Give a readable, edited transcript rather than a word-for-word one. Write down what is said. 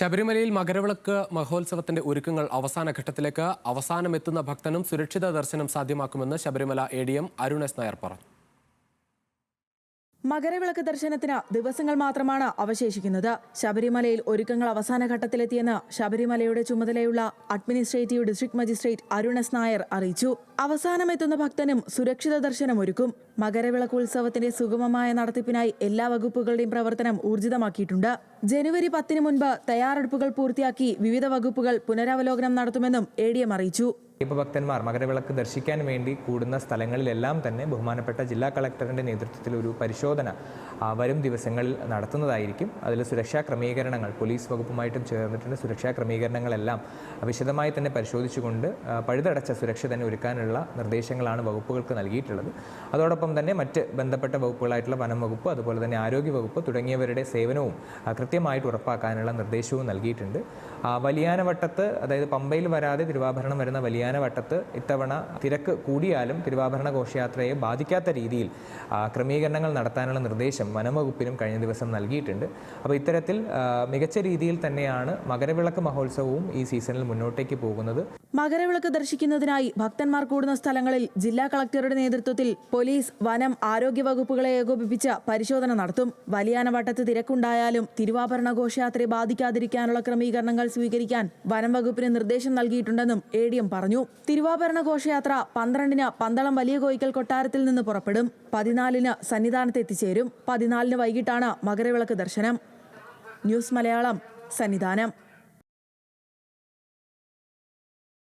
ശബരിമലയിൽ മകരവിളക്ക് മഹോത്സവത്തിന്റെ ഒരുക്കങ്ങൾ അവസാന ഘട്ടത്തിലേക്ക്. അവസാനമെത്തുന്ന ഭക്തനും സുരക്ഷിത ദർശനം സാധ്യമാക്കുമെന്ന് ശബരിമല ADM അരുൺ എസ് നായർ പറഞ്ഞു. മകരവിളക്ക് ദർശനത്തിന് ദിവസങ്ങൾ മാത്രമാണ് അവശേഷിക്കുന്നത്. ശബരിമലയിൽ ഒരുക്കങ്ങൾ അവസാന ഘട്ടത്തിലെത്തിയെന്ന് ശബരിമലയുടെ ചുമതലയുള്ള administrative district magistrate Arun S Nair അറിയിച്ചു. അവസാനമെത്തുന്ന ഭക്തനും സുരക്ഷിത ദർശനം ഒരുക്കും. മകരവിളക്ക് ഉത്സവത്തിന്റെ സുഗമമായ നടത്തിപ്പിനായി എല്ലാ വകുപ്പുകളുടെയും പ്രവർത്തനം ഊർജിതമാക്കിയിട്ടുണ്ട്. ജനുവരി 10 മുൻപ് തയ്യാറെടുപ്പുകൾ പൂർത്തിയാക്കി വിവിധ വകുപ്പുകൾ പുനരവലോകനം നടത്തുമെന്നും ADM അറിയിച്ചു. ഭക്തന്മാർ മകരവിളക്ക് ദർശിക്കാൻ വേണ്ടി കൂടുന്ന സ്ഥലങ്ങളിലെല്ലാം തന്നെ ബഹുമാനപ്പെട്ട ജില്ലാ കളക്ടറിന്റെ നേതൃത്വത്തിൽ ഒരു പരിശോധന വരും ദിവസങ്ങളിൽ നടത്തുന്നതായിരിക്കും. അതിൽ സുരക്ഷാ ക്രമീകരണങ്ങൾ പോലീസ് വകുപ്പുമായിട്ടും ചേർന്നിട്ടുണ്ട്. സുരക്ഷാ ക്രമീകരണങ്ങളെല്ലാം വിശദമായി തന്നെ പരിശോധിച്ചുകൊണ്ട് പഴുതടച്ച സുരക്ഷ തന്നെ ഒരുക്കാനുള്ള നിർദ്ദേശങ്ങളാണ് വകുപ്പുകൾക്ക് നൽകിയിട്ടുള്ളത്. അതോടൊപ്പം തന്നെ മറ്റ് ബന്ധപ്പെട്ട വകുപ്പുകളായിട്ടുള്ള വനം വകുപ്പ്, അതുപോലെ തന്നെ ആരോഗ്യ വകുപ്പ് തുടങ്ങിയവരുടെ സേവനവും കൃത്യമായിട്ട് ഉറപ്പാക്കാനുള്ള നിർദ്ദേശവും നൽകിയിട്ടുണ്ട്. വലിയാനവട്ടത്ത്, അതായത് പമ്പയിൽ വരാതെ തിരുവാഭരണം വരുന്ന വലിയാനവട്ടത്ത് ഇത്തവണ തിരക്ക് കൂടിയാലും തിരുവാഭരണ ഘോഷയാത്രയെ ബാധിക്കാത്ത രീതിയിൽ ക്രമീകരണങ്ങൾ നടത്താനുള്ള നിർദ്ദേശം വനംവകുപ്പിനും കഴിഞ്ഞ ദിവസം നൽകിയിട്ടുണ്ട്. അപ്പോൾ ഇത്തരത്തിൽ മികച്ച രീതിയിൽ തന്നെയാണ് മകരവിളക്ക് മഹോത്സവവും ഈ സീസണിൽ മുന്നോട്ടേക്ക് പോകുന്നത്. മകരവിളക്ക് ദർശിക്കുന്നതിനായി ഭക്തന്മാർ കൂടുന്ന സ്ഥലങ്ങളിൽ ജില്ലാ കളക്ടറുടെ നേതൃത്വത്തിൽ പോലീസ്, വനം, ആരോഗ്യ വകുപ്പുകളെ ഏകോപിപ്പിച്ച് പരിശോധന നടത്തും. വലിയാനവട്ടത്ത് തിരക്കുണ്ടായാലും തിരുവാഭരണ ഘോഷയാത്രയെ ബാധിക്കാതിരിക്കാനുള്ള ക്രമീകരണങ്ങൾ സ്വീകരിക്കാൻ വനം വകുപ്പിന് നിർദ്ദേശം നൽകിയിട്ടുണ്ടെന്നും ADM പറഞ്ഞു. തിരുവാഭരണ ഘോഷയാത്ര 12-ന് പന്തളം വലിയ കോയിക്കൽ കൊട്ടാരത്തിൽ നിന്ന് പുറപ്പെടും. 14-ന് സന്നിധാനത്ത് എത്തിച്ചേരും. 14-ന് വൈകിട്ടാണ് മകരവിളക്ക് ദർശനം. ന്യൂസ് മലയാളം, സന്നിധാനം.